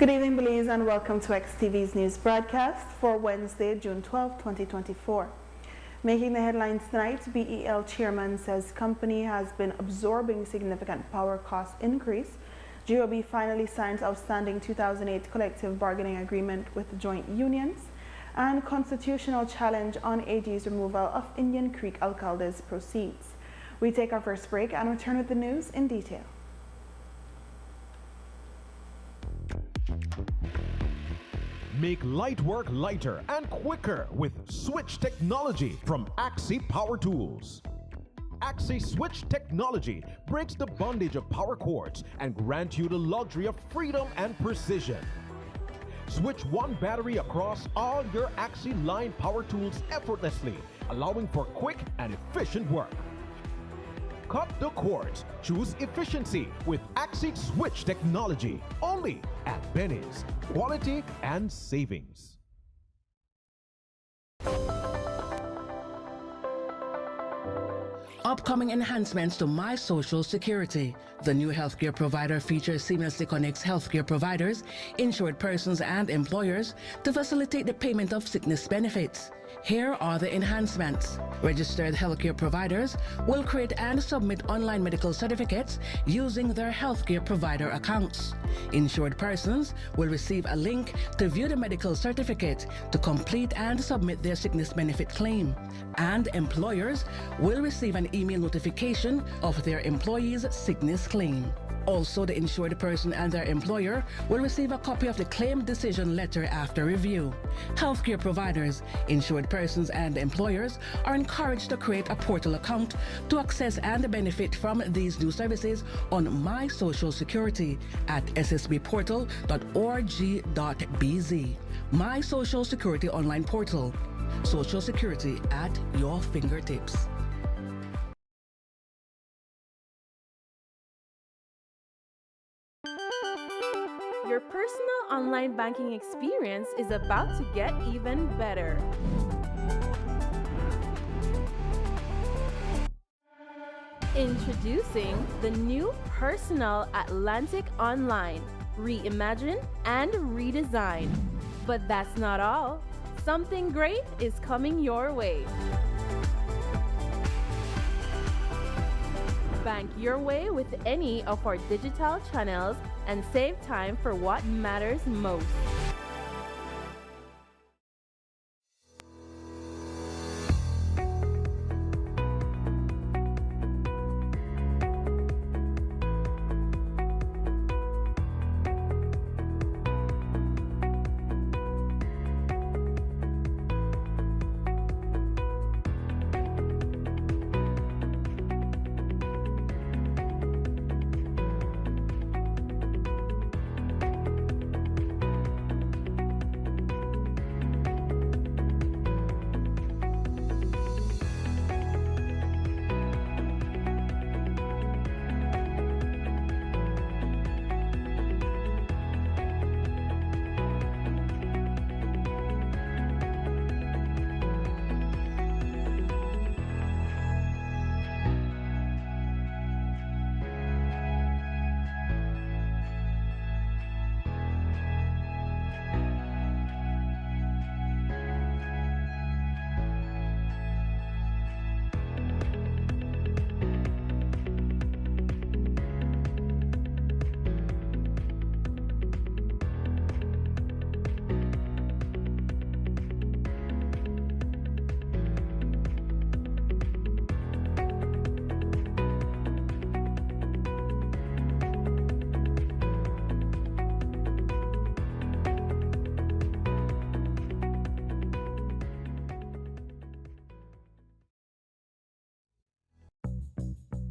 Good evening, Belize, and welcome to XTV's news broadcast for Wednesday, June 12, 2024. Making the headlines tonight, BEL chairman says company has been absorbing significant power cost increase. GOB finally signs outstanding 2008 collective bargaining agreement with joint unions, and constitutional challenge on AG's removal of Indian Creek alcaldes proceeds. We take our first break and return with the news in detail. Make light work lighter and quicker with switch technology from Axi Power Tools. Axi Switch technology breaks the bondage of power cords and grants you the luxury of freedom and precision. Switch one battery across all your Axi line power tools effortlessly, allowing for quick and efficient work. Cut the cords. Choose efficiency with Axi Switch technology. Only at Benny's. Quality and savings. Upcoming enhancements to My Social Security. The new healthcare provider feature seamlessly connects healthcare providers, insured persons, and employers to facilitate the payment of sickness benefits. Here are the enhancements. Registered healthcare providers will create and submit online medical certificates using their healthcare provider accounts. Insured persons will receive a link to view the medical certificate to complete and submit their sickness benefit claim. And employers will receive an email notification of their employee's sickness claim. Also, the insured person and their employer will receive a copy of the claim decision letter after review. Healthcare providers, insured persons, and employers are encouraged to create a portal account to access and benefit from these new services on My Social Security at ssbportal.org.bz. My Social Security online portal. Social Security at your fingertips. Your personal online banking experience is about to get even better. Introducing the new Personal Atlantic Online, reimagine and redesign. But that's not all. Something great is coming your way. Bank your way with any of our digital channels and save time for what matters most.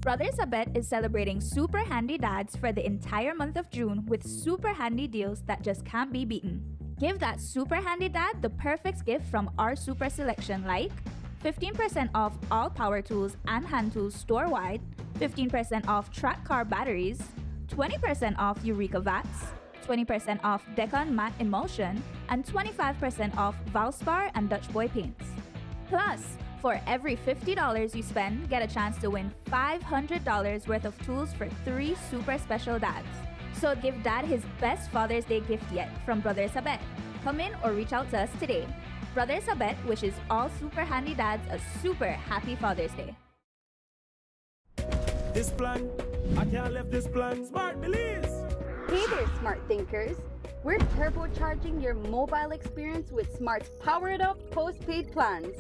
Brothers Abet is celebrating Super Handy Dads for the entire month of June with super handy deals that just can't be beaten. Give that super handy dad the perfect gift from our super selection, like 15% off all power tools and hand tools store-wide, 15% off track car batteries, 20% off Eureka Vats, 20% off Decon Matte Emulsion, and 25% off Valspar and Dutch Boy paints. Plus, for every $50 you spend, get a chance to win $500 worth of tools for 3 super special dads. So give Dad his best Father's Day gift yet from Brothers Abet. Come in or reach out to us today. Brothers Abet wishes all super handy dads a super happy Father's Day. This plan, I can't leave this plan. Smart Belize. Hey there, smart thinkers. We're turbocharging your mobile experience with Smart's powered up postpaid plans.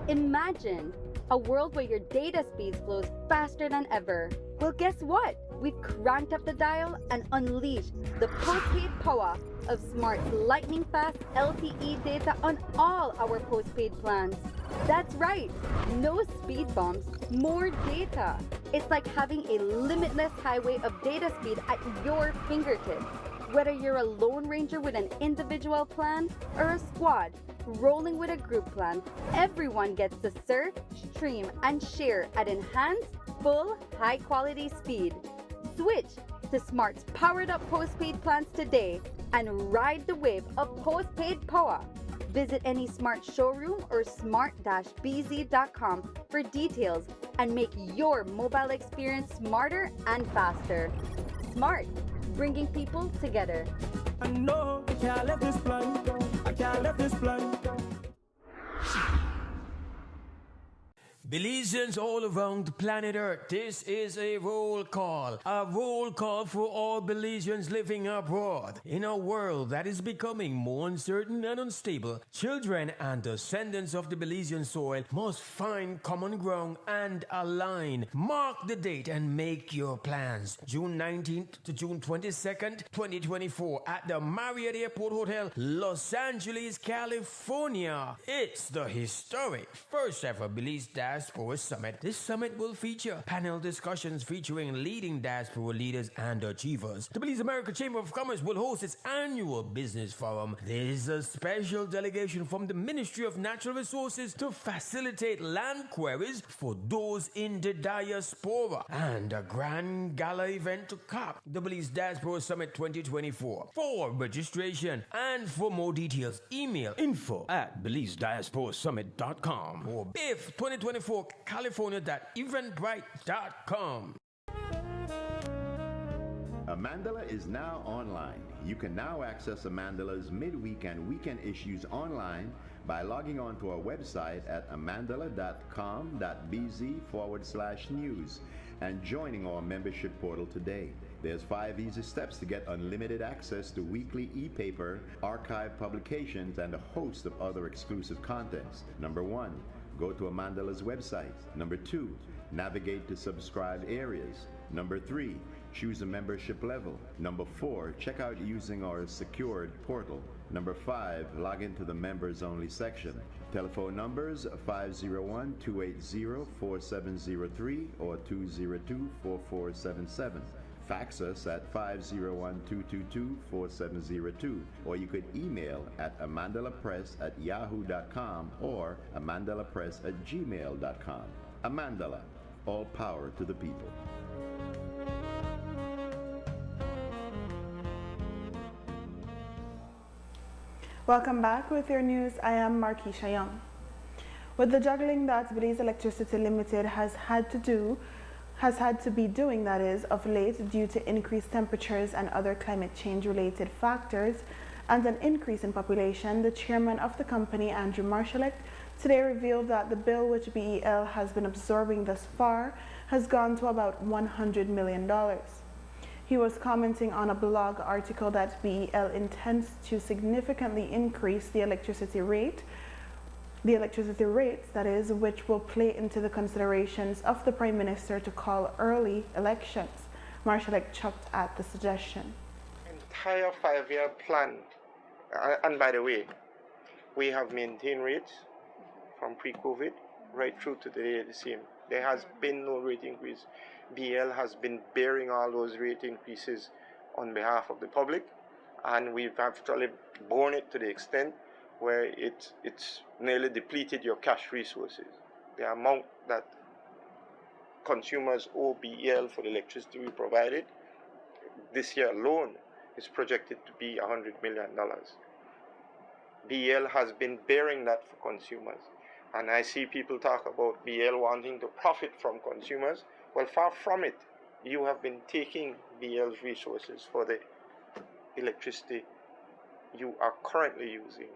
Imagine a world where your data speeds flows faster than ever. Well, guess what? We've cranked up the dial and unleashed the postpaid power of Smart's lightning fast LTE data on all our postpaid plans. That's right, no speed bumps, more data. It's like having a limitless highway of data speed at your fingertips. Whether you're a lone ranger with an individual plan or a squad rolling with a group plan, everyone gets to surf, stream, and share at enhanced, full, high-quality speed. Switch to Smart's powered-up postpaid plans today and ride the wave of postpaid power. Visit any Smart showroom or smart-bz.com for details and make your mobile experience smarter and faster. Smart, bringing people together. I know I can't leave this plan. I can't leave this plan. Belizeans all around the planet Earth, this is a roll call for all Belizeans living abroad. In a world that is becoming more uncertain and unstable, children and descendants of the Belizean soil must find common ground and align. Mark the date and make your plans. June 19th to June 22nd, 2024 at the Marriott Airport Hotel, Los Angeles, California. It's the historic first ever Belize Diaspora Summit. This summit will feature panel discussions featuring leading diaspora leaders and achievers. The Belize America Chamber of Commerce will host its annual business forum. There is a special delegation from the Ministry of Natural Resources to facilitate land queries for those in the diaspora, and a grand gala event to cap the Belize Diaspora Summit 2024. For registration and for more details, email info@BelizeDiasporaSummit.com or BIF 2024 California.eventbrite.com. Amandala is now online. You can now access Amandala's midweek and weekend issues online by logging on to our website at amandala.com.bz/news and joining our membership portal today. There's 5 easy steps to get unlimited access to weekly e-paper, archive publications, and a host of other exclusive contents. Number 1, go to Amandala's website. Number 2, navigate to subscribed areas. Number 3, choose a membership level. Number 4, check out using our secured portal. Number 5, log into the members only section. Telephone numbers 501-280-4703 or 202-4477. Fax us at 501-222-4702, or you could email at amandalapress@yahoo.com or amandalapress@gmail.com. Amandala, all power to the people. Welcome back with your news. I am MarKeisha Young. With the juggling that Belize Electricity Limited has had to be doing, that is, of late due to increased temperatures and other climate change related factors and an increase in population, the chairman of the company, Andrew Marshallek, today revealed that the bill which BEL has been absorbing thus far has gone to about $100 million. He was commenting on a blog article that BEL intends to significantly increase the electricity rates, that is, which will play into the considerations of the Prime Minister to call early elections. Marshallek chucked at the suggestion. Entire 5-year plan, and by the way, we have maintained rates from pre-COVID right through to today the same. There has been no rate increase. BL has been bearing all those rate increases on behalf of the public, and we've actually borne it to the extent where it's nearly depleted your cash resources. The amount that consumers owe BEL for the electricity we provided this year alone is projected to be $100 million. BEL has been bearing that for consumers. And I see people talk about BEL wanting to profit from consumers. Well, far from it. you have been taking BL's resources for the electricity you are currently using.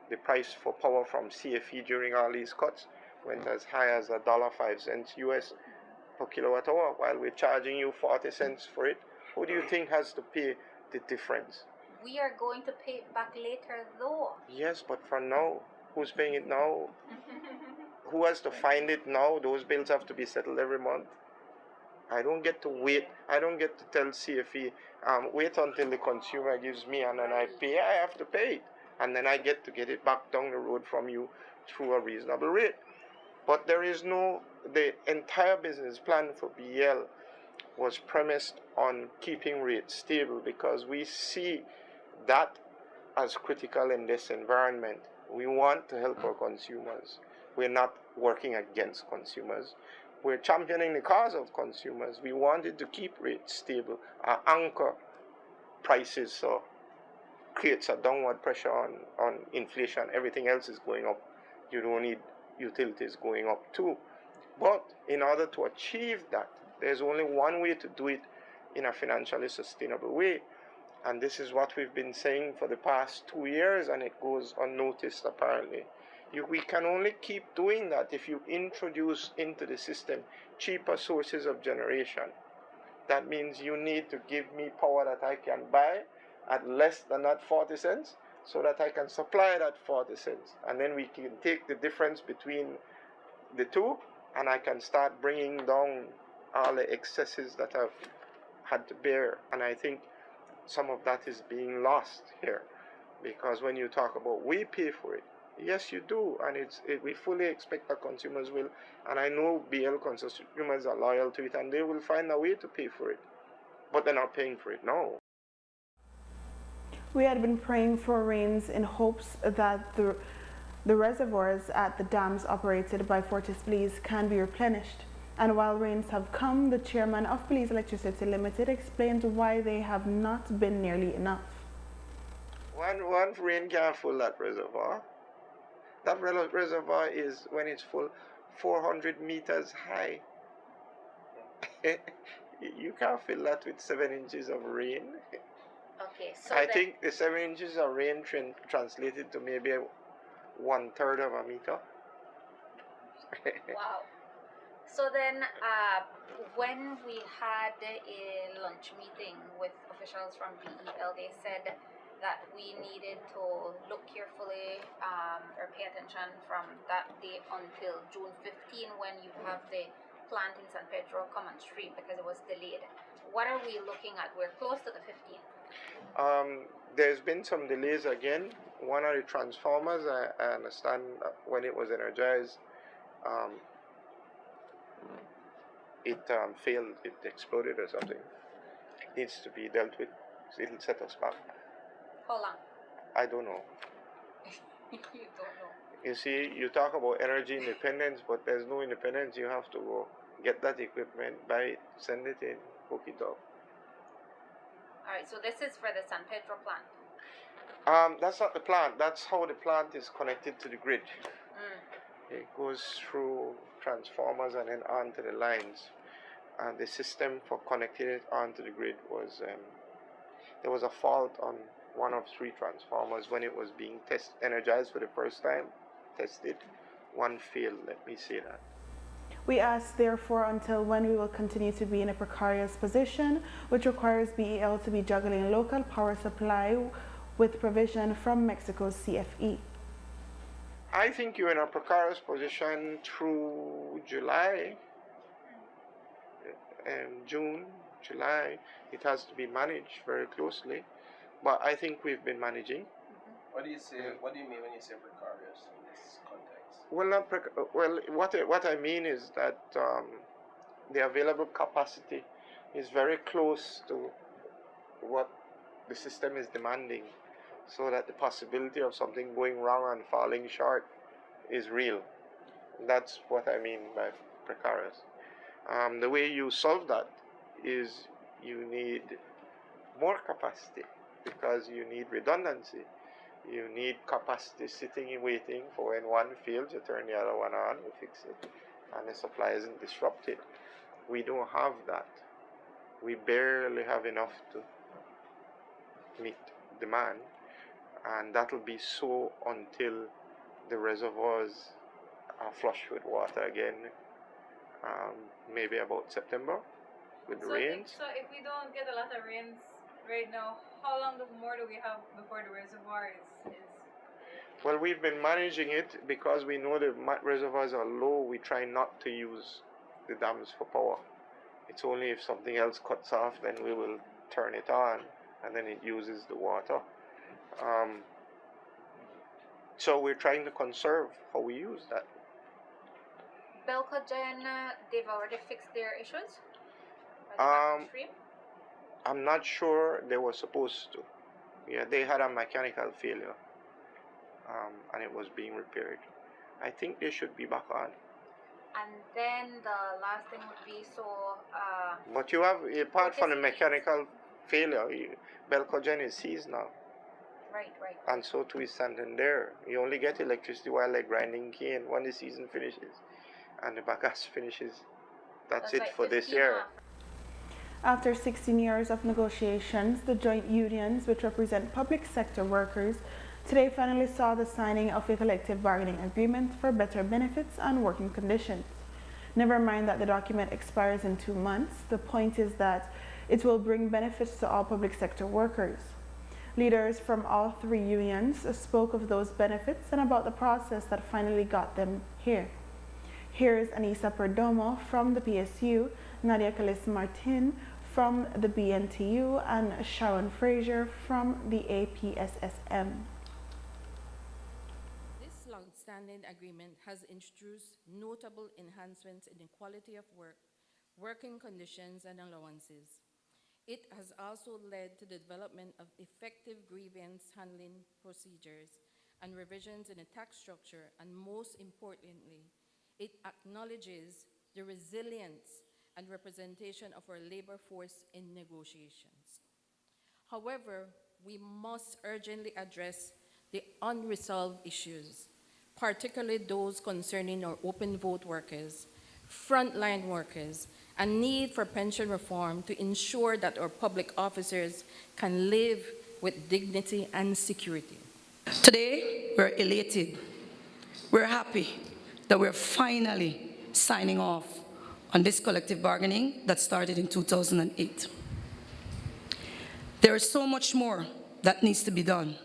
The price for power from CFE during all these cuts went as high as $1.05 US per kilowatt hour, while we're charging you 40 cents for it. Who do you think has to pay the difference? We are going to pay it back later though. Yes, but for now, who's paying it now? Who has to find it now? Those bills have to be settled every month. I don't get to wait. I don't get to tell CFE, wait until the consumer gives me and then I pay. I have to pay it. And then I get to get it back down the road from you through a reasonable rate. But there is no, the entire business plan for BL was premised on keeping rates stable because we see that as critical in this environment. We want to help our consumers. We're not working against consumers. We're championing the cause of consumers. We wanted to keep rates stable, anchor prices, so creates a downward pressure on inflation. Everything else is going up. You don't need utilities going up too. But in order to achieve that, there's only one way to do it in a financially sustainable way. And this is what we've been saying for the past 2 years, and it goes unnoticed apparently. We can only keep doing that if you introduce into the system cheaper sources of generation. That means you need to give me power that I can buy at less than that 40 cents so that I can supply that 40 cents. And then we can take the difference between the two and I can start bringing down all the excesses that I've had to bear. And I think some of that is being lost here, because when you talk about we pay for it, yes, you do, and we fully expect that consumers will, and I know BL consumers are loyal to it, and they will find a way to pay for it, but they're not paying for it now. We had been praying for rains in hopes that the reservoirs at the dams operated by Fortis Police can be replenished. And while rains have come, the chairman of Police Electricity Limited explained why they have not been nearly enough. One rain can't fill that reservoir. That reservoir is, when it's full, 400 meters high. You can't fill that with 7 inches of rain. Okay, so I think the 7 inches of rain translated to maybe 1/3 of a meter. Wow. So then, when we had a lunch meeting with officials from BEL, they said that we needed to look carefully or pay attention from that day until June 15 when you have the plant in San Pedro come on stream because it was delayed. What are we looking at? We're close to the 15th. There's been some delays again. One of the transformers, I understand when it was energized, it failed, it exploded or something. It needs to be dealt with. It'll set us back. How long? I don't know. You don't know. You see, you talk about energy independence, but there's no independence. You have to go get that equipment, buy it, send it in, hook it up. Alright, so this is for the San Pedro plant. That's not the plant. That's how the plant is connected to the grid. It goes through transformers and then onto the lines. And the system for connecting it onto the grid was, there was a fault on one of 3 transformers when it was being energized for the first time, tested. One failed, let me say that. We ask, therefore, until when we will continue to be in a precarious position, which requires BEL to be juggling local power supply with provision from Mexico's CFE. I think you're in a precarious position through July, June, July. It has to be managed very closely, but I think we've been managing. What do you say? What do you mean when you say precarious in this context? Well, what I mean is that the available capacity is very close to what the system is demanding, so that the possibility of something going wrong and falling short is real. That's what I mean by precarious. The way you solve that is you need more capacity because you need redundancy. You need capacity sitting and waiting for when one fails, you turn the other one on, you fix it, and the supply isn't disrupted. We don't have that. we barely have enough to meet demand, and that'll be so until the reservoirs are flush with water again, maybe about September with the rains. So if we don't get a lot of rains right now, how long more do we have before the reservoir is? Well, we've been managing it because we know the reservoirs are low. We try not to use the dams for power. It's only if something else cuts off, then we will turn it on, and then it uses the water. So we're trying to conserve how we use that. Belcogen, they've already fixed their issues? I'm not sure they were supposed to. Yeah, they had a mechanical failure, and it was being repaired. I think they should be back on. And then the last thing would be But you have, apart from the mechanical failure, Belcogen is seized now. Right. And so too is Santander. You only get electricity while they're grinding cane when the season finishes. And the bagasse finishes. That's it for this year. After 16 years of negotiations, the joint unions, which represent public sector workers, today finally saw the signing of a collective bargaining agreement for better benefits and working conditions. Never mind that the document expires in 2 months, the point is that it will bring benefits to all public sector workers. Leaders from all 3 unions spoke of those benefits and about the process that finally got them here. Here's Anissa Perdomo from the PSU, Nadia Kalis Martin from the BNTU, and Sharon Fraser from the APSSM. This long-standing agreement has introduced notable enhancements in the quality of work, working conditions, and allowances. It has also led to the development of effective grievance handling procedures and revisions in the tax structure, and most importantly, it acknowledges the resilience and representation of our labor force in negotiations. However, we must urgently address the unresolved issues, particularly those concerning our open vote workers, frontline workers, and need for pension reform to ensure that our public officers can live with dignity and security. Today, we're elated. We're happy that we're finally signing off on this collective bargaining that started in 2008. There is so much more that needs to be done.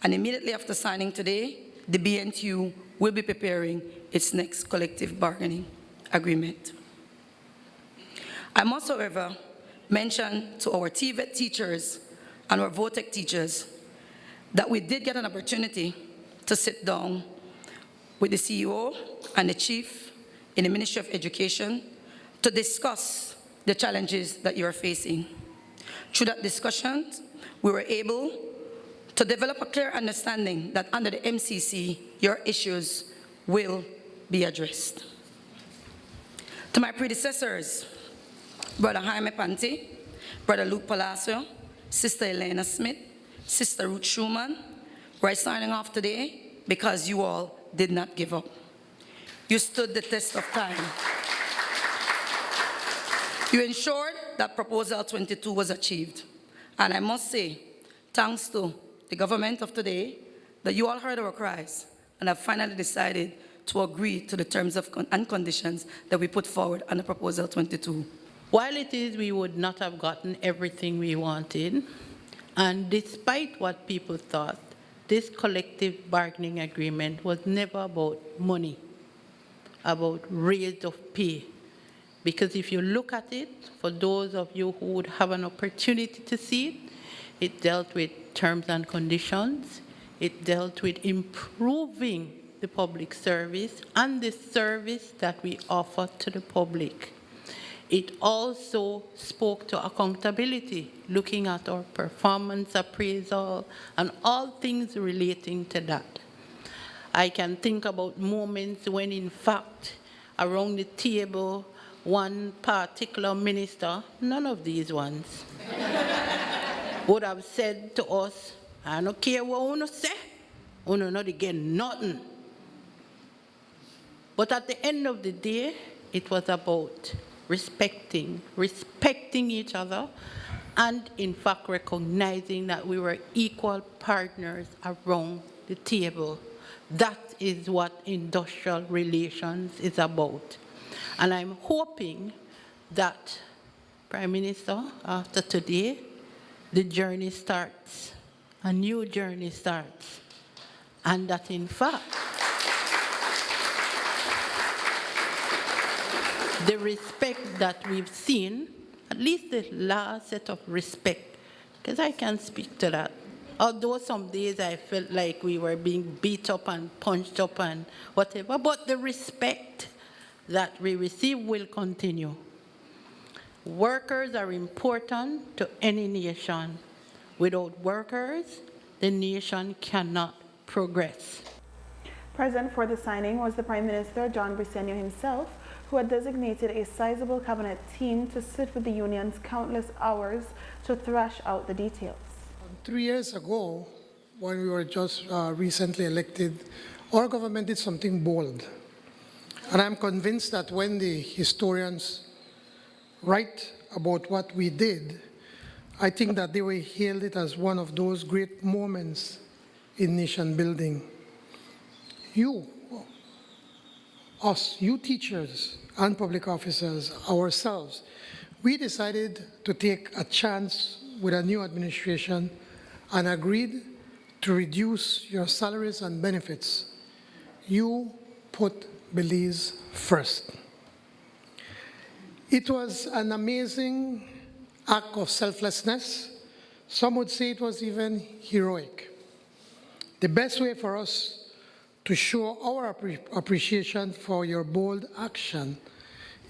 And immediately after signing today, the BNTU will be preparing its next collective bargaining agreement. I must, however, mention to our TVET teachers and our VOTEC teachers that we did get an opportunity to sit down with the CEO and the chief in the Ministry of Education to discuss the challenges that you are facing. Through that discussion, we were able to develop a clear understanding that under the MCC, your issues will be addressed. To my predecessors, Brother Jaime Panti, Brother Luke Palacio, Sister Elena Smith, Sister Ruth Schumann, we're signing off today because you all did not give up. You stood the test of time. You ensured that Proposal 22 was achieved. And I must say, thanks to the government of today, that you all heard our cries and have finally decided to agree to the terms and conditions that we put forward under Proposal 22. While it is we would not have gotten everything we wanted, and despite what people thought, this collective bargaining agreement was never about money, about raise of pay. Because if you look at it, for those of you who would have an opportunity to see it, it dealt with terms and conditions, it dealt with improving the public service and the service that we offer to the public. It also spoke to accountability, looking at our performance appraisal and all things relating to that. I can think about moments when, in fact, around the table, one particular minister, none of these ones, would have said to us, I don't care what you say, you not get nothing. But at the end of the day, it was about respecting each other, and in fact recognizing that we were equal partners around the table. That is what industrial relations is about. And I'm hoping that, Prime Minister, after today, the journey starts, a new journey starts, and that in fact, the respect that we've seen, at least the last set of respect, because I can speak to that. Although some days I felt like we were being beat up and punched up and whatever, but the respect that we receive will continue. Workers are important to any nation. Without workers, the nation cannot progress. Present for the signing was the Prime Minister, John Briceño himself, who had designated a sizable cabinet team to sit with the union's countless hours to thrash out the details. 3 years ago, when we were just recently elected, our government did something bold. And I'm convinced that when the historians write about what we did, I think that they will hail it as one of those great moments in nation building. You, us, you teachers and public officers, ourselves, we decided to take a chance with a new administration and agreed to reduce your salaries and benefits. You put Belize first. It was an amazing act of selflessness. Some would say it was even heroic. The best way for us to show our appreciation for your bold action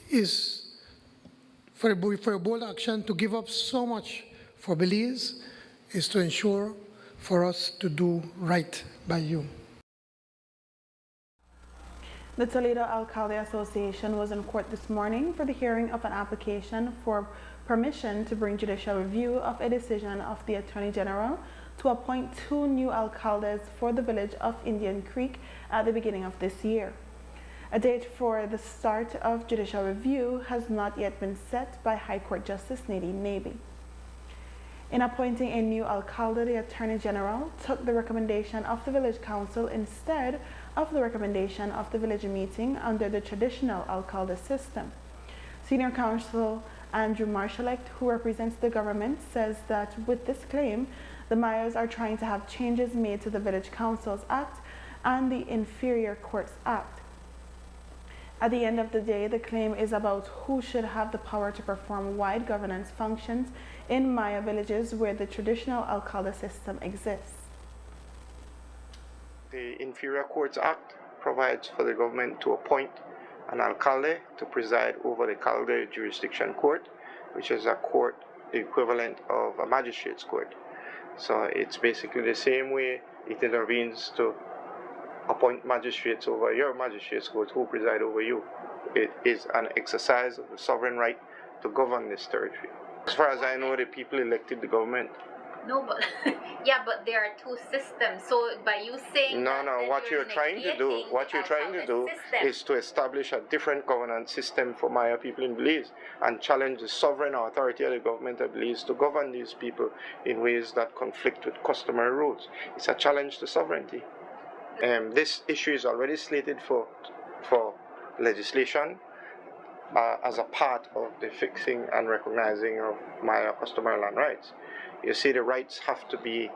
is for a bold action to give up so much for Belize is to ensure for us to do right by you. The Toledo Alcalde Association was in court this morning for the hearing of an application for permission to bring judicial review of a decision of the Attorney General to appoint 2 new alcaldes for the village of Indian Creek at the beginning of this year. A date for the start of judicial review has not yet been set by High Court Justice Nadine Naby. In appointing a new alcalde, the Attorney General took the recommendation of the Village Council instead of the recommendation of the village meeting under the traditional alcalde system. Senior Counsel Andrew Marshallecht, who represents the government, says that with this claim, the mayors are trying to have changes made to the Village Councils Act and the Inferior Courts Act. At the end of the day, the claim is about who should have the power to perform wide governance functions in Maya villages where the traditional alcalde system exists. The Inferior Courts Act provides for the government to appoint an alcalde to preside over the Calde Jurisdiction Court, which is a court equivalent of a magistrate's court. So it's basically the same way it intervenes to appoint magistrates over your magistrate's court who preside over you. It is an exercise of the sovereign right to govern this territory. As far as I know, the people elected the government. No, but yeah, but there are 2 systems. So by you saying what you're trying to do is to establish a different governance system for Maya people in Belize and challenge the sovereign authority of the government of Belize to govern these people in ways that conflict with customary rules. It's a challenge to sovereignty. This issue is already slated for legislation as a part of the fixing and recognizing of Maya customary land rights. You see, the rights have to be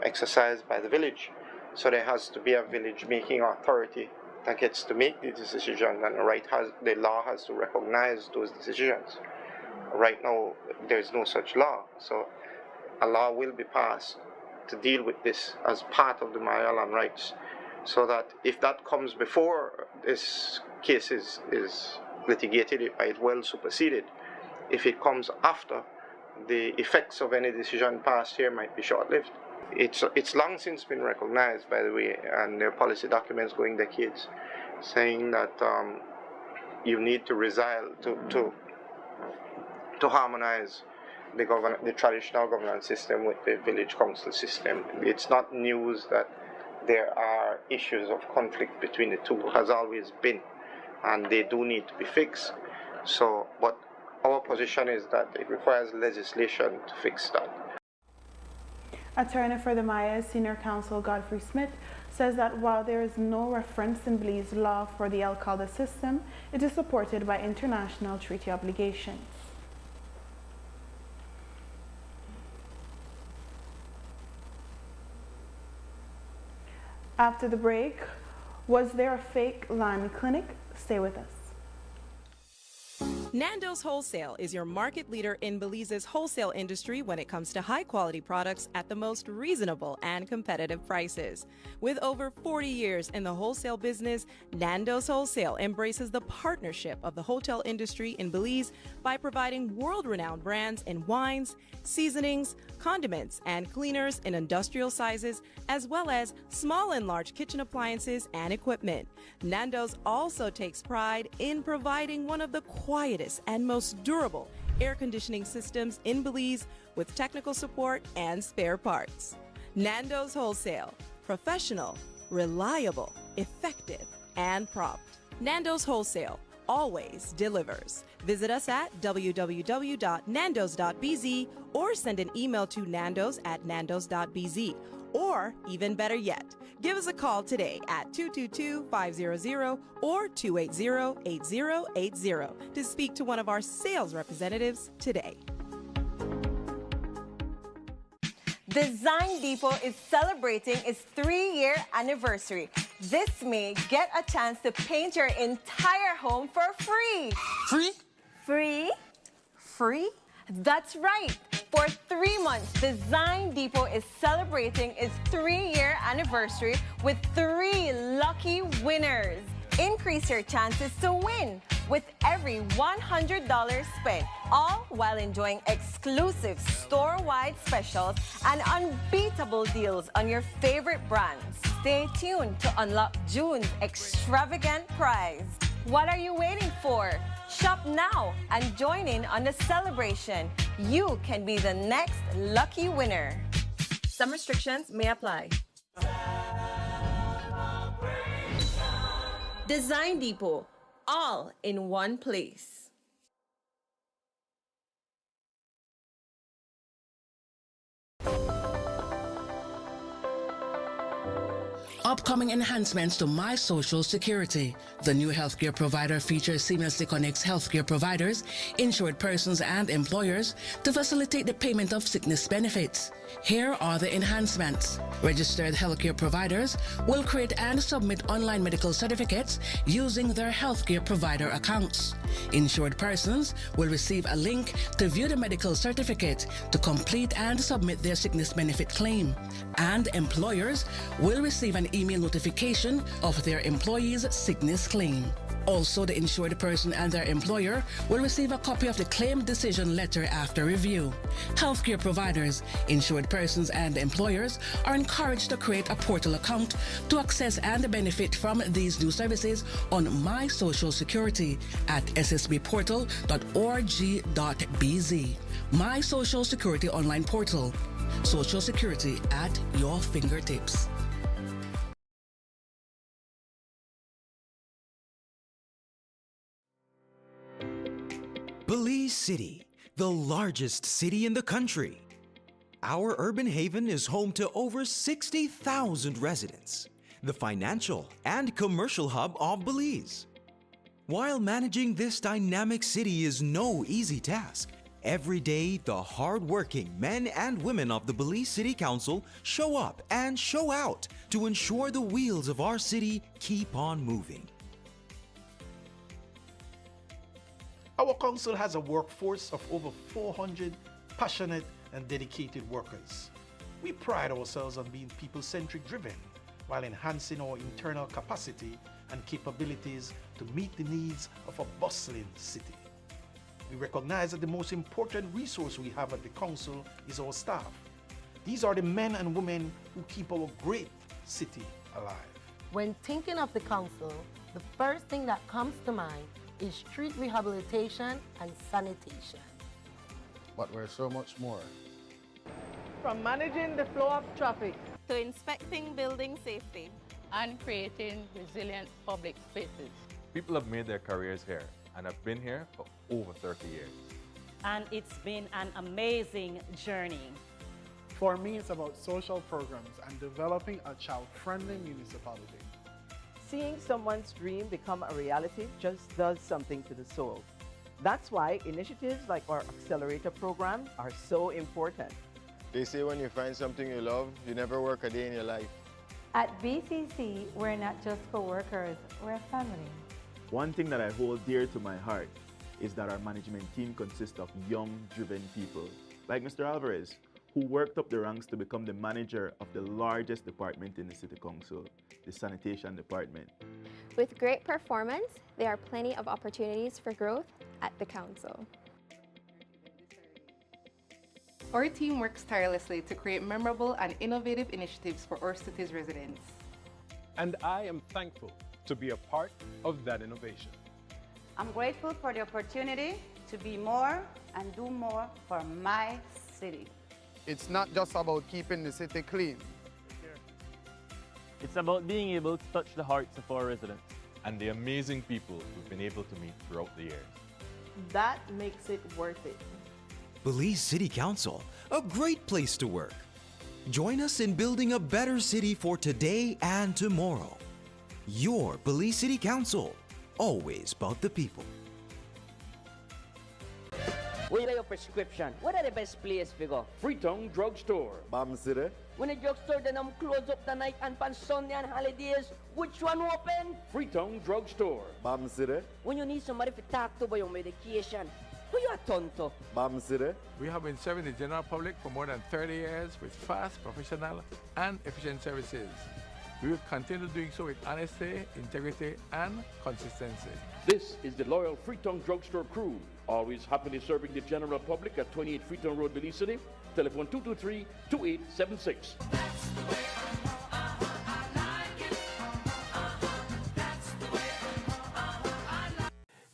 exercised by the village. So there has to be a village-making authority that gets to make the decisions, and the law has to recognize those decisions. Right now, there's no such law. So a law will be passed to deal with this as part of the Maya land rights, so that if that comes before this case is litigated, it might well supersede it. If it comes after, the effects of any decision passed here might be short-lived. It's long since been recognized, by the way, and there are policy documents going decades saying that you need to harmonize the traditional governance system with the village council system. It's not news that there are issues of conflict between the two, has always been, and they do need to be fixed. So, but our position is that it requires legislation to fix that. Attorney for the Maya, Senior Counsel Godfrey Smith, says that while there is no reference in Belize law for the Alcalde system, it is supported by international treaty obligations. After the break, was there a fake land clinic? Stay with us. Nando's Wholesale is your market leader in Belize's wholesale industry when it comes to high-quality products at the most reasonable and competitive prices. With over 40 years in the wholesale business, Nando's Wholesale embraces the partnership of the hotel industry in Belize by providing world-renowned brands in wines, seasonings, condiments, and cleaners in industrial sizes, as well as small and large kitchen appliances and equipment. Nando's also takes pride in providing one of the quietest and most durable air conditioning systems in Belize with technical support and spare parts. Nando's Wholesale. Professional, reliable, effective, and prompt. Nando's Wholesale always delivers. Visit us at www.nandos.bz or send an email to nandos@nandos.bz. Or, even better yet, give us a call today at 222-500 or 280-8080 to speak to one of our sales representatives today. Design Depot is celebrating its 3-year anniversary. This May, get a chance to paint your entire home for free. Free? Free? Free? That's right. For 3 months, Design Depot is celebrating its 3-year anniversary with 3 lucky winners. Increase your chances to win with every $100 spent, all while enjoying exclusive store-wide specials and unbeatable deals on your favorite brands. Stay tuned to unlock June's extravagant prize. What are you waiting for? Shop now and join in on the celebration. You can be the next lucky winner. Some restrictions may apply. Design Depot, all in one place. Upcoming enhancements to My Social Security. The new healthcare provider feature seamlessly connects healthcare providers, insured persons, and employers to facilitate the payment of sickness benefits. Here are the enhancements. Registered healthcare providers will create and submit online medical certificates using their healthcare provider accounts. Insured persons will receive a link to view the medical certificate to complete and submit their sickness benefit claim. And employers will receive an email notification of their employee's sickness claim. Also, the insured person and their employer will receive a copy of the claim decision letter after review. Healthcare providers, insured persons, and employers are encouraged to create a portal account to access and benefit from these new services on My Social Security at ssbportal.org.bz. My Social Security online portal. Social Security at your fingertips. Belize City, the largest city in the country. Our urban haven is home to over 60,000 residents, the financial and commercial hub of Belize. While managing this dynamic city is no easy task, every day the hard-working men and women of the Belize City Council show up and show out to ensure the wheels of our city keep on moving. Our council has a workforce of over 400 passionate and dedicated workers. We pride ourselves on being people-centric driven while enhancing our internal capacity and capabilities to meet the needs of a bustling city. We recognize that the most important resource we have at the council is our staff. These are the men and women who keep our great city alive. When thinking of the council, the first thing that comes to mind is street rehabilitation and sanitation. But we're so much more. From managing the flow of traffic to inspecting building safety and creating resilient public spaces. People have made their careers here, and I've been here for over 30 years. And it's been an amazing journey. For me, it's about social programs and developing a child-friendly municipality. Seeing someone's dream become a reality just does something to the soul. That's why initiatives like our accelerator program are so important. They say when you find something you love, you never work a day in your life. At BCC, we're not just co-workers, we're a family. One thing that I hold dear to my heart is that our management team consists of young, driven people, like Mr. Alvarez, who worked up the ranks to become the manager of the largest department in the City Council, the Sanitation Department. With great performance, there are plenty of opportunities for growth at the Council. Our team works tirelessly to create memorable and innovative initiatives for our city's residents. And I am thankful to be a part of that innovation. I'm grateful for the opportunity to be more and do more for my city. It's not just about keeping the city clean. It's about being able to touch the hearts of our residents. And the amazing people we've been able to meet throughout the years. That makes it worth it. Belize City Council, a great place to work. Join us in building a better city for today and tomorrow. Your Belize City Council, always about the people. When you buy your prescription, what are the best place to go? Freetown Drugstore. Bam City. When the drugstore then close up the night and on Sunday and holidays, which one open? Freetown Drugstore. Bam City. When you need somebody to talk to about your medication, who you are turn to? Bam City. We have been serving the general public for more than 30 years with fast, professional, and efficient services. We will continue doing so with honesty, integrity, and consistency. This is the loyal Freetown Drugstore crew, always happily serving the general public at 28 Freetown Road, Belize City. Telephone 223-2876.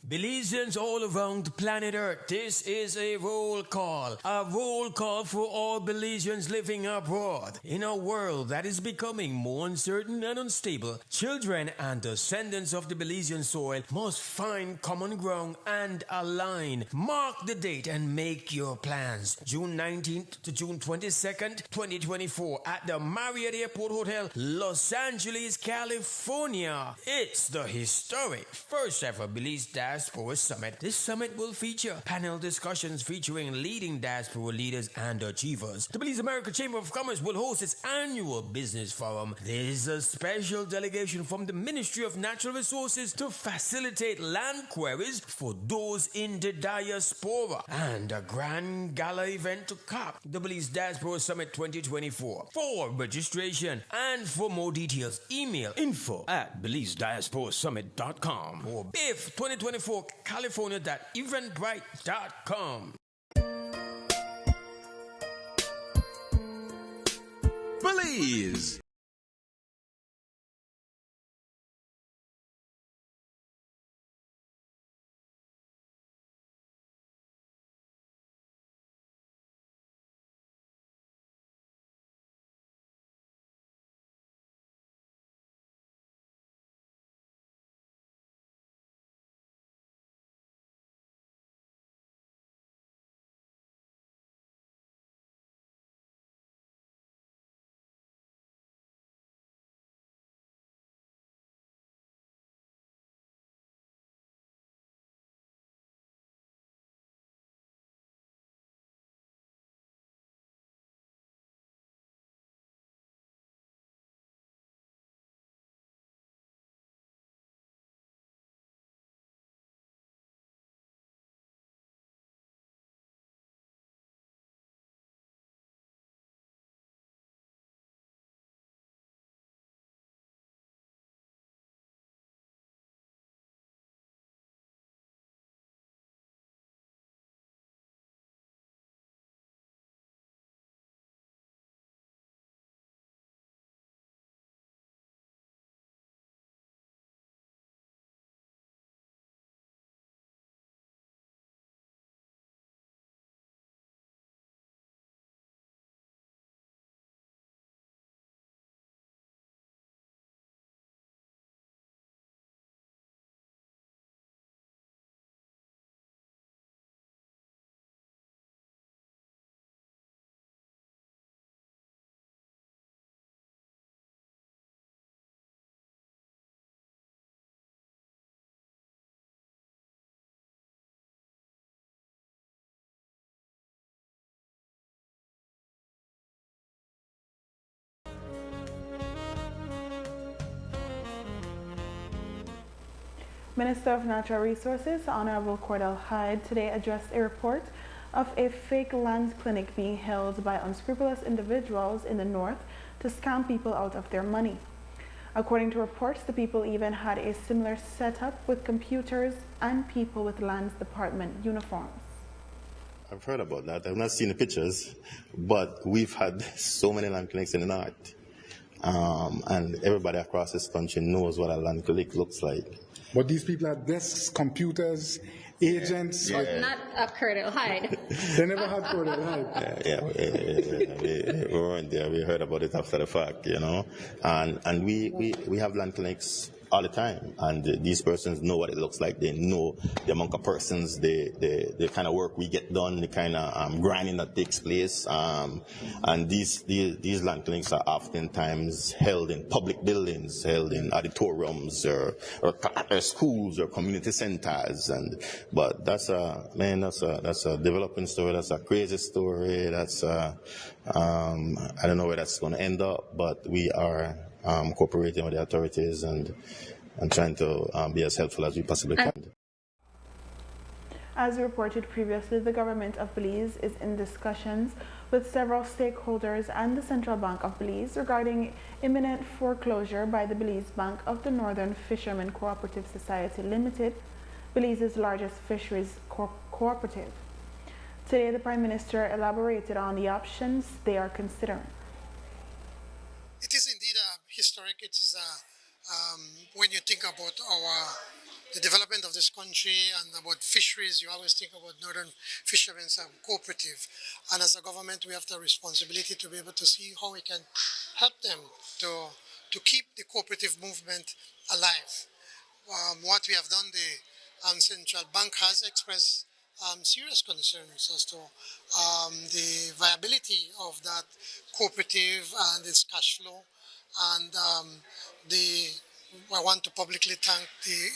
Belizeans all around planet Earth, this is a roll call for all Belizeans living abroad. In a world that is becoming more uncertain and unstable, children and descendants of the Belizean soil must find common ground and align. Mark the date and make your plans. June 19th to June 22nd, 2024 at the Marriott Airport Hotel, Los Angeles, California. It's the historic first ever Belize Diaspora Summit. This summit will feature panel discussions featuring leading diaspora leaders and achievers. The Belize America Chamber of Commerce will host its annual business forum. There is a special delegation from the Ministry of Natural Resources to facilitate land queries for those in the diaspora, and a grand gala event to cap the Belize Diaspora Summit 2024. For registration and for more details, email info@BelizeDiasporaSummit.com or BIF 2024 California.eventbrite.com. Belize. Minister of Natural Resources, Honorable Cordell Hyde, today addressed a report of a fake land clinic being held by unscrupulous individuals in the north to scam people out of their money. According to reports, the people even had a similar setup with computers and people with lands department uniforms. I've heard about that. I've not seen the pictures, but we've had so many land clinics in the north. And everybody across this country knows what a land clinic looks like. But these people have desks, computers, agents. Yeah. Not a Cordell Hyde. They never had Cordell Hyde. We weren't there. We heard about it after the fact, you know. And we have land clinics all the time, and these persons know what it looks like. They know the amount of persons, the kind of work we get done, the kind of grinding that takes place. And these land clinics are oftentimes held in public buildings, held in auditoriums or schools or community centers. But that's a developing story. That's a crazy story. That's I don't know where that's going to end up, but we are cooperating with the authorities and trying to be as helpful as we possibly can. As reported previously, the government of Belize is in discussions with several stakeholders and the Central Bank of Belize regarding imminent foreclosure by the Belize Bank of the Northern Fishermen Cooperative Society Limited, Belize's largest fisheries cooperative. Today, the Prime Minister elaborated on the options they are considering. It is indeed historic. It is when you think about the development of this country and about fisheries, you always think about Northern Fishermen's Cooperative. And as a government, we have the responsibility to be able to see how we can help them to keep the cooperative movement alive. What we have done, the Central Bank has expressed serious concerns as to the viability of that cooperative and its cash flow. And I want to publicly thank the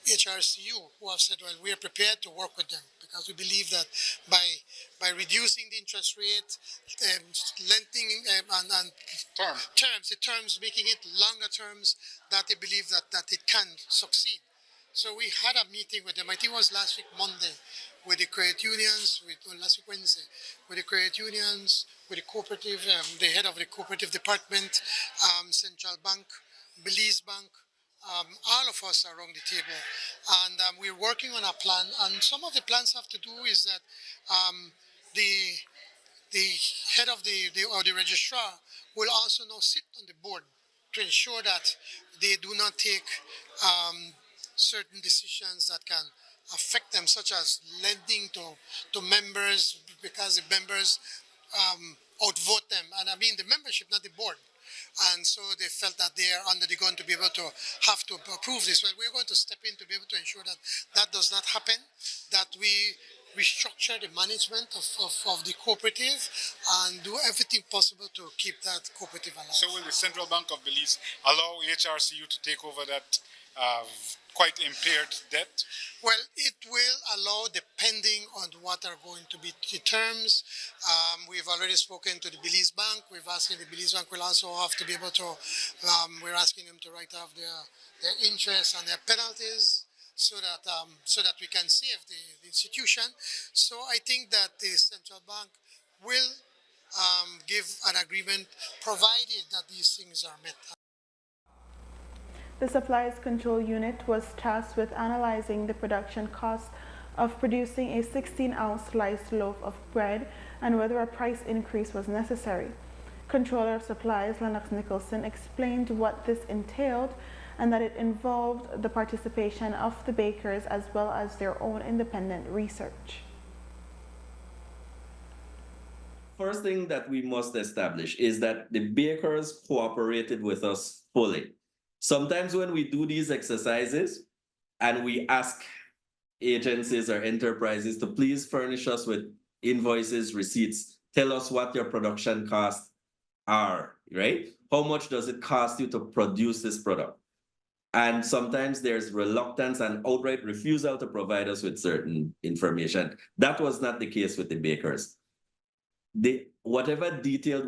HRCU, who have said, well, we are prepared to work with them, because we believe that by reducing the interest rate, lengthening and the terms, making it longer terms, that they believe that it can succeed. So we had a meeting with them, I think it was last week Monday, with the credit unions, last week Wednesday, with the credit unions, with the cooperative, the head of the cooperative department, Central Bank, Belize Bank, all of us are around the table. And we're working on a plan, and some of the plans have to do is that the head of the registrar will also now sit on the board to ensure that they do not take certain decisions that can affect them, such as lending to members because the members outvote them. And I mean the membership, not the board. And so they felt that they are under the gun to be able to have to approve this. Well, we're going to step in to be able to ensure that that does not happen, that we restructure the management of the cooperative and do everything possible to keep that cooperative alive. So will the Central Bank of Belize allow HRCU to take over that quite impaired debt? Well, it will allow, depending on what are going to be the terms. We've already spoken to the Belize Bank. We've asked the Belize Bank will also have to be able to, we're asking them to write off their interest and their penalties, so that we can save the institution. So I think that the Central Bank will give an agreement provided that these things are met. The Supplies Control Unit was tasked with analyzing the production cost of producing a 16-ounce sliced loaf of bread and whether a price increase was necessary. Controller of Supplies Lennox Nicholson explained what this entailed and that it involved the participation of the bakers as well as their own independent research. First thing that we must establish is that the bakers cooperated with us fully. Sometimes when we do these exercises and we ask agencies or enterprises to please furnish us with invoices, receipts, tell us what your production costs are, right? How much does it cost you to produce this product? And sometimes there's reluctance and outright refusal to provide us with certain information. That was not the case with the bakers. Whatever details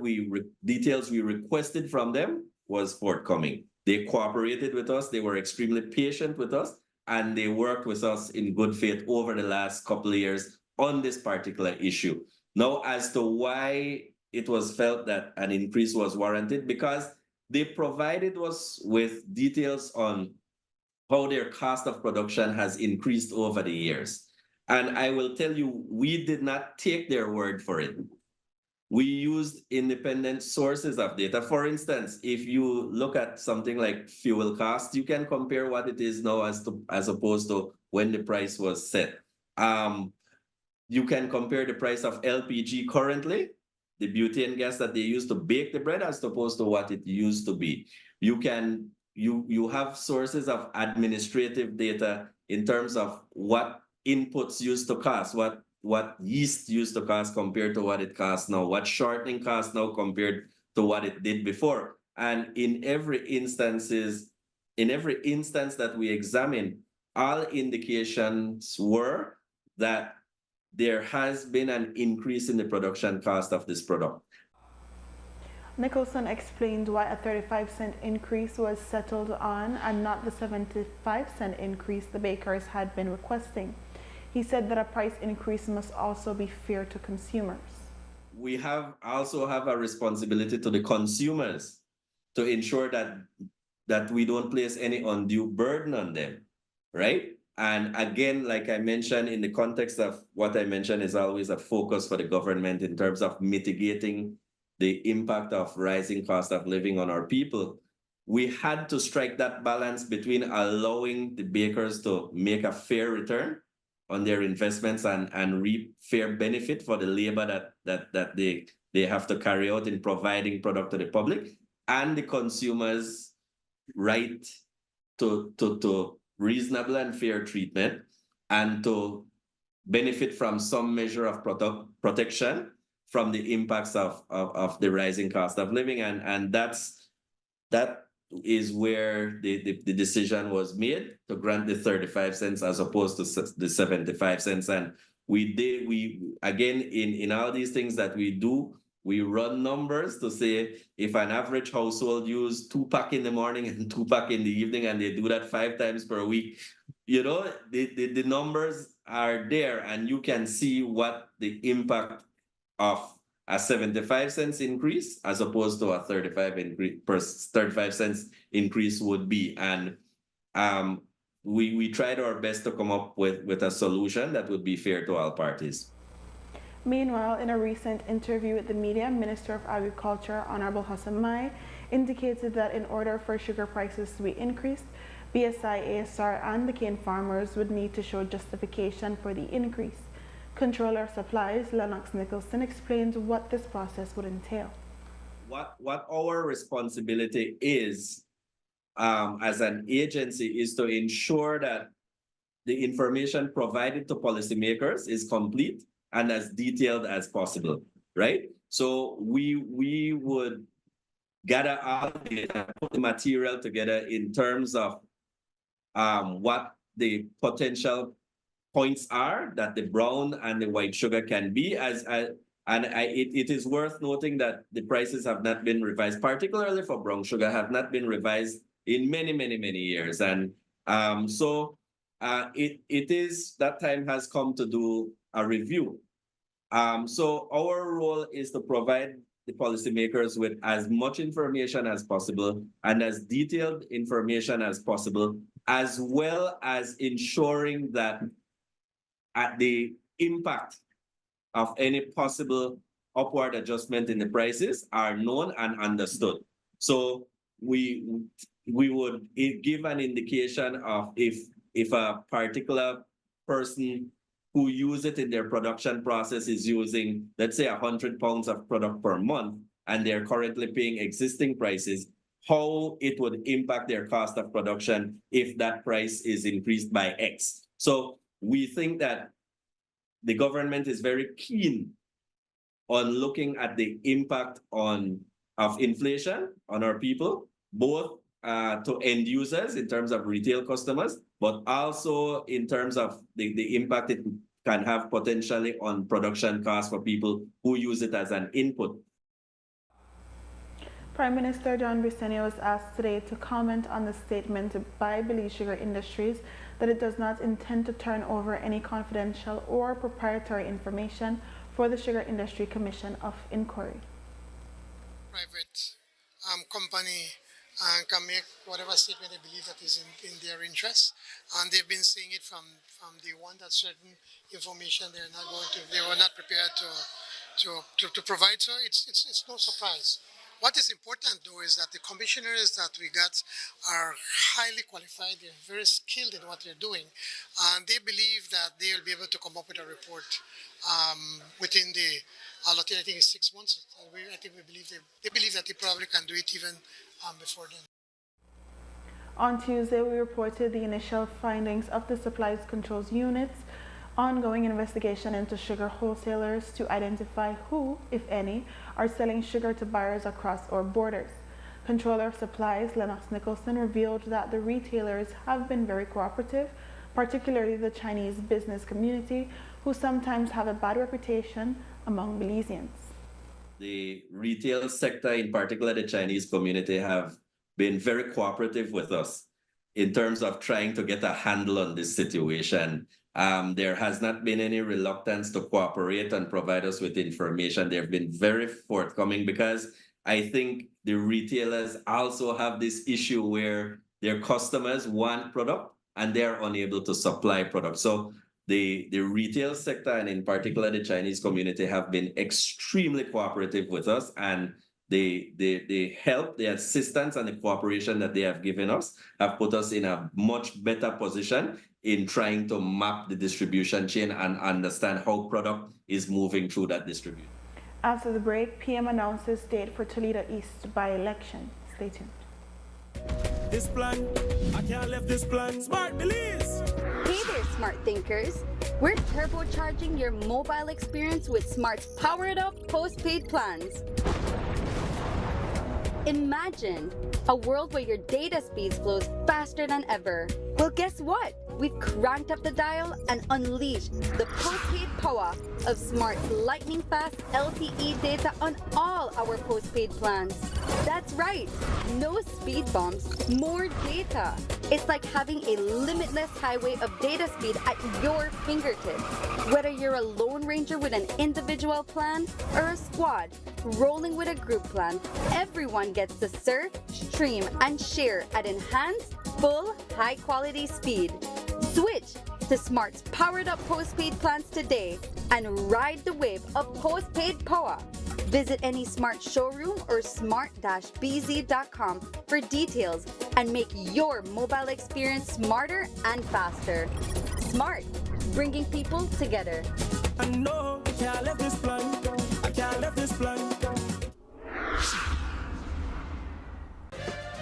we requested from them was forthcoming. They cooperated with us. They were extremely patient with us, and they worked with us in good faith over the last couple of years on this particular issue. Now, as to why it was felt that an increase was warranted, because they provided us with details on how their cost of production has increased over the years. And I will tell you, we did not take their word for it. We used independent sources of data. For instance, if you look at something like fuel cost, you can compare what it is now as opposed to when the price was set. You can compare the price of LPG currently, the butane gas that they use to bake the bread, as opposed to what it used to be. You have sources of administrative data in terms of what inputs used to cost, what yeast used to cost compared to what it costs now, what shortening costs now compared to what it did before. And in every instance that we examine, all indications were that there has been an increase in the production cost of this product. Nicholson explained why a 35-cent increase was settled on and not the 75-cent increase the bakers had been requesting. He said that a price increase must also be fair to consumers. We also have a responsibility to the consumers to ensure that we don't place any undue burden on them, right? And again, like I mentioned, in the context of what I mentioned is always a focus for the government in terms of mitigating the impact of rising cost of living on our people. We had to strike that balance between allowing the bakers to make a fair return on their investments and reap fair benefit for the labor that they have to carry out in providing product to the public, and the consumers' right to reasonable and fair treatment and to benefit from some measure of protection from the impacts of the rising cost of living. And that is where the decision was made to grant the 35 cents as opposed to the 75 cents. And we again, in all these things that we do, we run numbers to say if an average household use 2 pack in the morning and 2 pack in the evening, and they do that 5 times per week, you know, the numbers are there, and you can see what the impact of a 75 cents increase as opposed to a 35 cents increase would be. And we tried our best to come up with a solution that would be fair to all parties. Meanwhile, in a recent interview with the media, Minister of Agriculture, Honorable Hassan Mai, indicated that in order for sugar prices to be increased, BSI, ASR, and the cane farmers would need to show justification for the increase. Controller of Supplies, Lennox Nicholson, explained what this process would entail. What our responsibility is as an agency is to ensure that the information provided to policymakers is complete and as detailed as possible, right? So we would gather all the data, put the material together in terms of what the potential points are that the brown and the white sugar can be. It is worth noting that the prices have not been revised, particularly for brown sugar, have not been revised in many years. And it is that time has come to do a review. So our role is to provide the policymakers with as much information as possible and as detailed information as possible, as well as ensuring that the impact of any possible upward adjustment in the prices are known and understood. So we would give an indication of if a particular person who use it in their production process is using, let's say, 100 pounds of product per month, and they're currently paying existing prices, how it would impact their cost of production if that price is increased by X. So we think that the government is very keen on looking at the impact of inflation on our people, both to end users in terms of retail customers, but also in terms of the impact it can have potentially on production costs for people who use it as an input. Prime Minister John Briceño was asked today to comment on the statement by Belize Sugar Industries that it does not intend to turn over any confidential or proprietary information for the Sugar Industry Commission of Inquiry. Private company can make whatever statement they believe that is in their interest, and they've been saying it from day one that certain information they were not prepared to provide. So it's no surprise. What is important though is that the commissioners that we got are highly qualified, they're very skilled in what they're doing, and they believe that they'll be able to come up with a report within the allotted, I think it's 6 months. They believe that they probably can do it even before then. On Tuesday, we reported the initial findings of the Supplies Controls Unit's ongoing investigation into sugar wholesalers to identify who, if any, are selling sugar to buyers across our borders. Controller of Supplies Lennox Nicholson revealed that the retailers have been very cooperative, particularly the Chinese business community, who sometimes have a bad reputation among Belizeans. The retail sector, in particular the Chinese community, have been very cooperative with us in terms of trying to get a handle on this situation. There has not been any reluctance to cooperate and provide us with information. They've been very forthcoming because I think the retailers also have this issue where their customers want product and they're unable to supply product. So the retail sector, and in particular the Chinese community, have been extremely cooperative with us, and the help, the assistance, and the cooperation that they have given us have put us in a much better position in trying to map the distribution chain and understand how product is moving through that distribution. After the break, PM announces date for Toledo East by-election. Stay tuned. This plan, I can't leave this plan. Smart Belize! Hey there, smart thinkers. We're turbocharging your mobile experience with Smart's powered up postpaid plans. Imagine a world where your data speeds flows faster than ever. Well, guess what? We've cranked up the dial and unleashed the postpaid power of Smart's lightning-fast LTE data on all our postpaid plans. That's right, no speed bumps, more data. It's like having a limitless highway of data speed at your fingertips. Whether you're a lone ranger with an individual plan or a squad rolling with a group plan, everyone gets to surf, stream, and share at enhanced, full, high-quality speed. Switch to Smart's powered-up postpaid plans today and ride the wave of postpaid power. Visit any Smart showroom or smart-bz.com for details and make your mobile experience smarter and faster. Smart, bringing people together. I know I can't leave this plan. I can't leave this plan.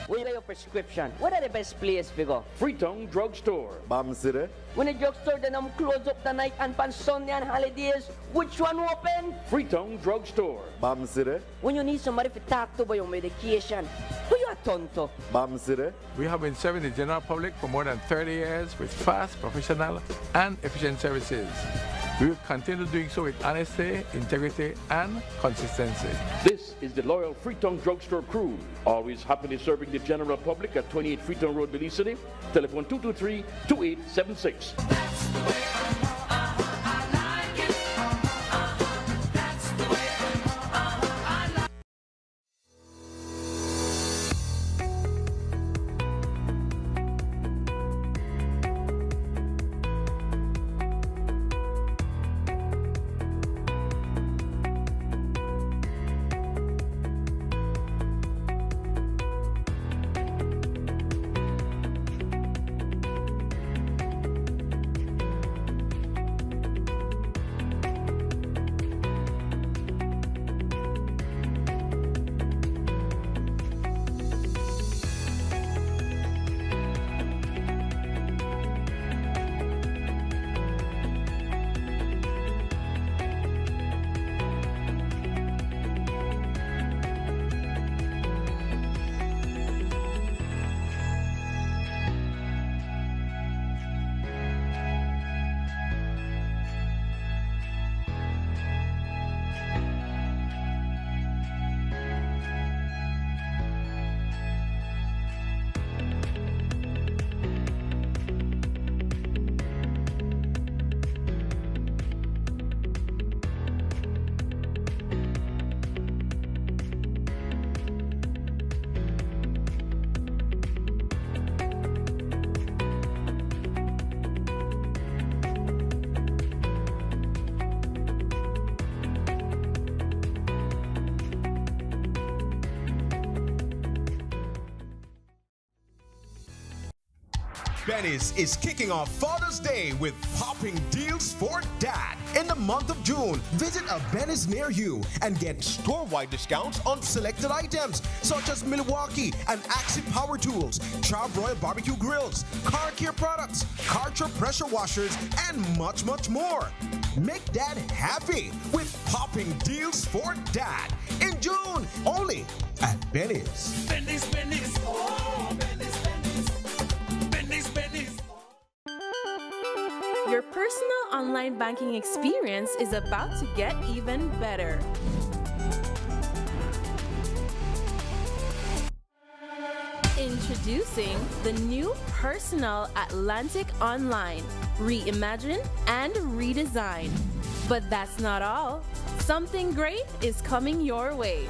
When you buy your prescription, what are the best place to go? Freetown Drugstore. Bam City. When the drugstore then close up the night and on Sunday and holidays, which one open? Freetown Drugstore. Bam City. When you need somebody to talk to about your medication, who you turn to? Bam City. We have been serving the general public for more than 30 years with fast, professional, and efficient services. We will continue doing so with honesty, integrity, and consistency. This is the loyal Freetown Drugstore crew, always happily serving the general public at 28 Freetown Road, Belize City. Telephone 223-2876. Benny's is kicking off Father's Day with popping deals for dad. In the month of June, visit a Benny's near you and get store-wide discounts on selected items such as Milwaukee and Axie Power Tools, Charbroil Barbecue Grills, car care products, Karcher pressure washers, and much, much more. Make dad happy with popping deals for dad in June, only at Benny's. Benny's, Benny's, oh, Benny's, Benny's, Benny's, Benny's. Your personal online banking experience is about to get even better. Introducing the new Personal Atlantic Online, reimagined and redesigned. But that's not all. Something great is coming your way.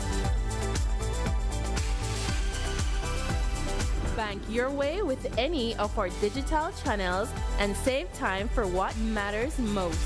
Bank your way with any of our digital channels and save time for what matters most.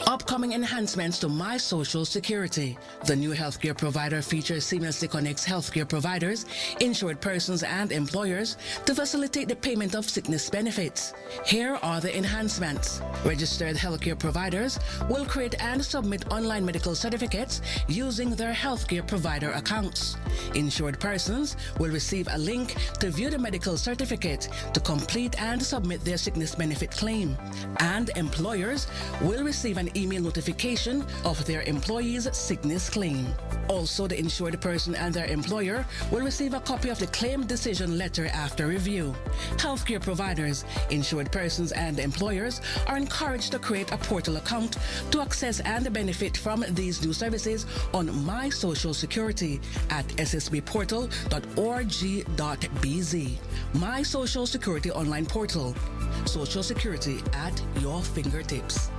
Upcoming enhancements to My Social Security. The new healthcare provider features seamlessly connects healthcare providers, insured persons, and employers to facilitate the payment of sickness benefits. Here are the enhancements. Registered healthcare providers will create and submit online medical certificates using their healthcare provider accounts. Insured persons will receive a link to view the medical certificate to complete and submit their sickness benefit claim. And employers will receive an email notification of their employee's sickness claim. Also, the insured person and their employer will receive a copy of the claim decision letter after review. Healthcare providers, insured persons, and employers are encouraged to create a portal account to access and benefit from these new services on My Social Security at ssbportal.org.bz. My Social Security online portal. Social Security at your fingertips.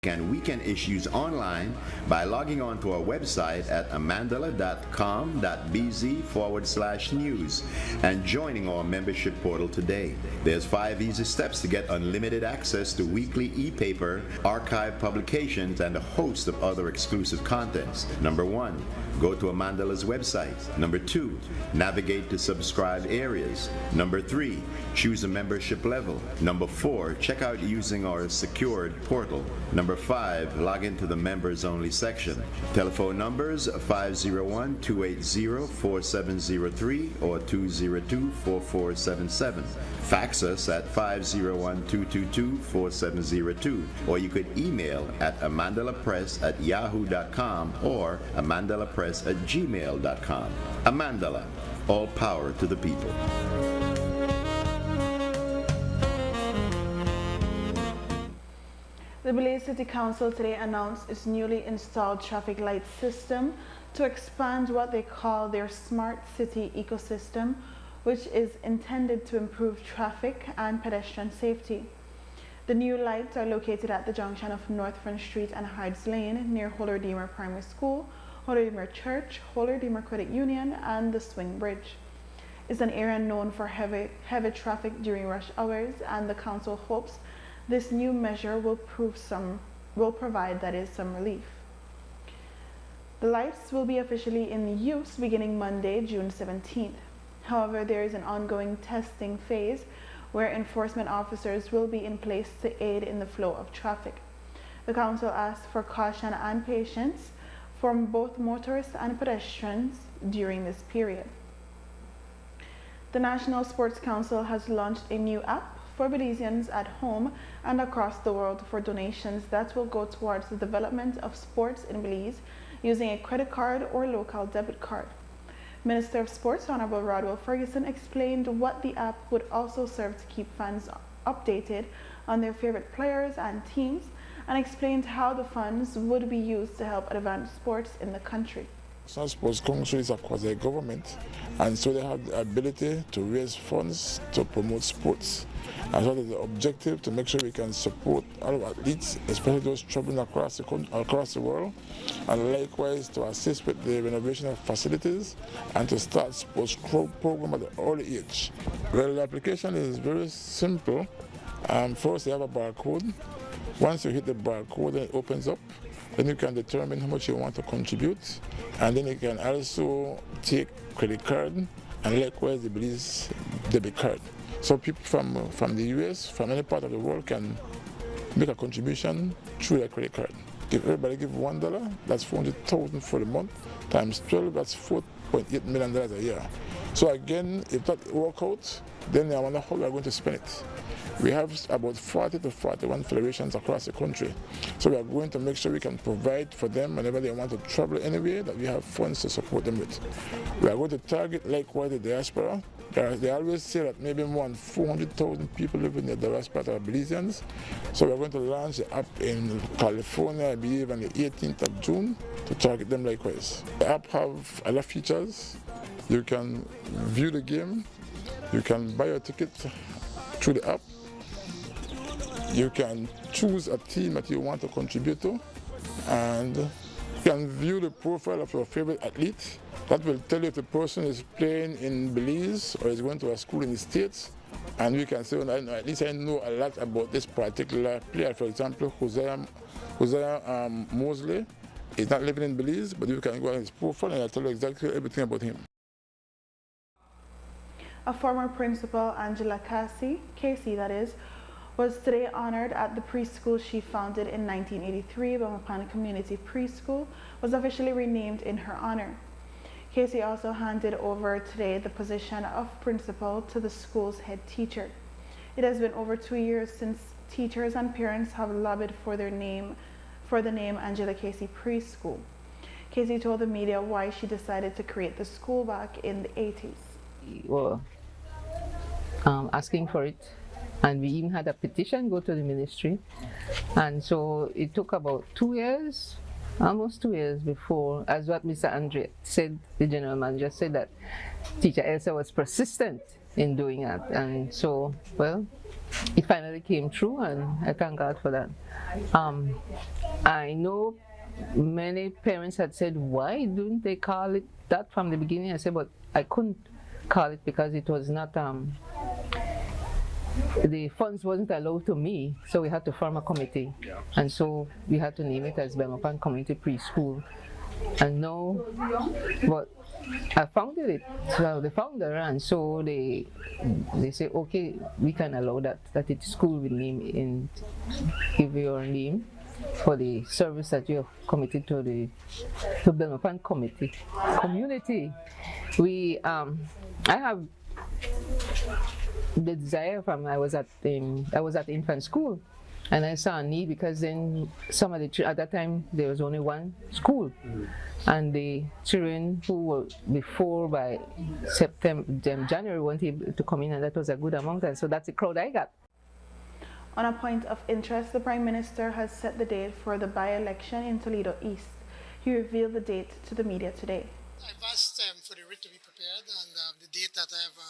And weekend issues online by logging on to our website at amandala.com.bz/news and joining our membership portal today. There's 5 easy steps to get unlimited access to weekly e-paper, archive publications, and a host of other exclusive contents. Number 1, go to Amandala's website. Number 2, navigate to subscribed areas. Number 3, choose a membership level. Number 4, check out using our secured portal. Number 5, log into the members only section. Telephone numbers 501-280-4703 or 202-4477. Fax us at 501-222-4702, or you could email at amandalapress@yahoo.com or amandalapress@gmail.com. Amandala, all power to the people. The Belize City Council today announced its newly installed traffic light system to expand what they call their smart city ecosystem, which is intended to improve traffic and pedestrian safety. The new lights are located at the junction of North Front Street and Hydes Lane near Hollerdemer Primary School, Hollerdemer Church, Hollerdemer Credit Union, and the Swing Bridge. It's an area known for heavy traffic during rush hours, and the council hopes this new measure will provide some relief. The lights will be officially in use beginning Monday, June 17th. However, there is an ongoing testing phase where enforcement officers will be in place to aid in the flow of traffic. The council asked for caution and patience from both motorists and pedestrians during this period. The National Sports Council has launched a new app for Belizeans at home and across the world for donations that will go towards the development of sports in Belize using a credit card or local debit card. Minister of Sports Honorable Rodwell Ferguson explained what the app would also serve to keep fans updated on their favorite players and teams, and explained how the funds would be used to help advance sports in the country. National Sports Council is a quasi-government, and so they have the ability to raise funds to promote sports. And so the objective to make sure we can support our athletes, especially those traveling across the world, and likewise to assist with the renovation of facilities and to start sports program at an early age. Well, the application is very simple. First, you have a barcode. Once you hit the barcode, then it opens up. Then you can determine how much you want to contribute, and then you can also take credit card and likewise the Belize debit card. So people from the US, from any part of the world can make a contribution through their credit card. If everybody give $1, that's $400,000 for the month, times 12, that's $4.8 million a year. So again, if that works out, then I wonder how we are going to spend it. We have about 40 to 41 federations across the country. So we are going to make sure we can provide for them whenever they want to travel anywhere, that we have funds to support them with. We are going to target likewise the diaspora. They always say that maybe more than 400,000 people live in the diaspora that are Belizeans. So we're going to launch the app in California, I believe, on the 18th of June to target them likewise. The app have a lot of features. You can view the game. You can buy your ticket through the app. You can choose a team that you want to contribute to, and you can view the profile of your favorite athlete. That will tell you if the person is playing in Belize or is going to a school in the States, and you can say, well, at least I know a lot about this particular player. For example, Hosea Mosley is not living in Belize, but you can go on his profile and I'll tell you exactly everything about him. A former principal, Angela Casey that is, was today honored at the preschool she founded in 1983. Belmopan Community Preschool was officially renamed in her honor. Casey also handed over today the position of principal to the school's head teacher. It has been over 2 years since teachers and parents have lobbied for the name Angela Casey Preschool. Casey told the media why she decided to create the school back in the 80s. Well, asking for it, and we even had a petition go to the ministry, and so it took about 2 years, almost 2 years before, as what Mr. Andre said, the general manager said that Teacher Elsa was persistent in doing that, and so, well, it finally came true, and I thank God for that. I know many parents had said, why didn't they call it that from the beginning? I said, but I couldn't call it because it was not, the funds wasn't allowed to me, so we had to form a committee, and so we had to name it as Belmopan Community Preschool. And now, but I founded it, so the founder, and so they say, okay, we can allow that it school will name in, give your name for the service that you have committed to the Belmopan community. We I have the desire from I was at infant school, and I saw a need because then some of the at that time there was only one school, and the children who were before by January weren't able to come in, and that was a good amount, and so that's the crowd I got. On a point of interest, the Prime Minister has set the date for the by-election in Toledo East. He revealed the date to the media today. I've asked for the writ to be prepared, and the date that I have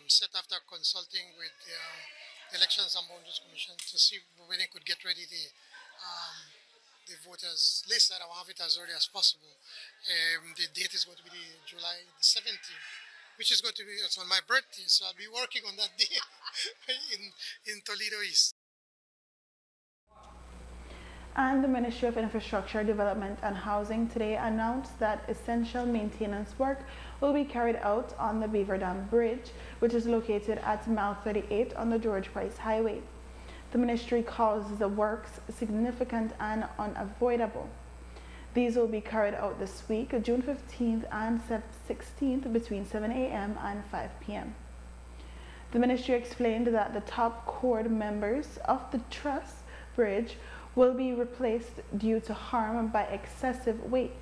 set after consulting with the Elections and Boundaries Commission to see when they could get ready the voters list, that I will have it as early as possible. The date is going to be July 17th, which is going to be on my birthday, so I'll be working on that day in Toledo East. And the Ministry of Infrastructure, Development and Housing today announced that essential maintenance work will be carried out on the Beaver Dam Bridge, which is located at mile 38 on the George Price Highway. The ministry calls the works significant and unavoidable. These will be carried out this week, June 15th and 16th, between 7 a.m. and 5 p.m. The ministry explained that the top cord members of the truss bridge will be replaced due to harm by excessive weight.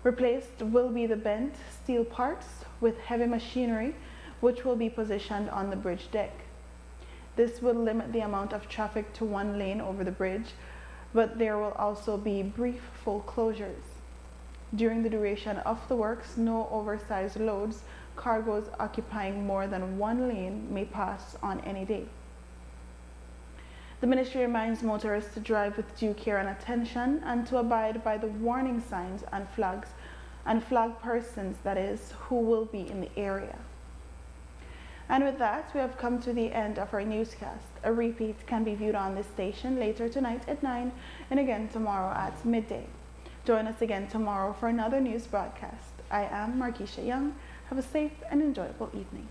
Replaced will be the bent steel parts with heavy machinery, which will be positioned on the bridge deck. This will limit the amount of traffic to one lane over the bridge, but there will also be brief full closures. During the duration of the works, no oversized loads, cargoes occupying more than one lane may pass on any day. The ministry reminds motorists to drive with due care and attention and to abide by the warning signs and flags and flag persons, that is, who will be in the area. And with that, we have come to the end of our newscast. A repeat can be viewed on this station later tonight at 9 and again tomorrow at midday. Join us again tomorrow for another news broadcast. I am MarKeisha Young. Have a safe and enjoyable evening.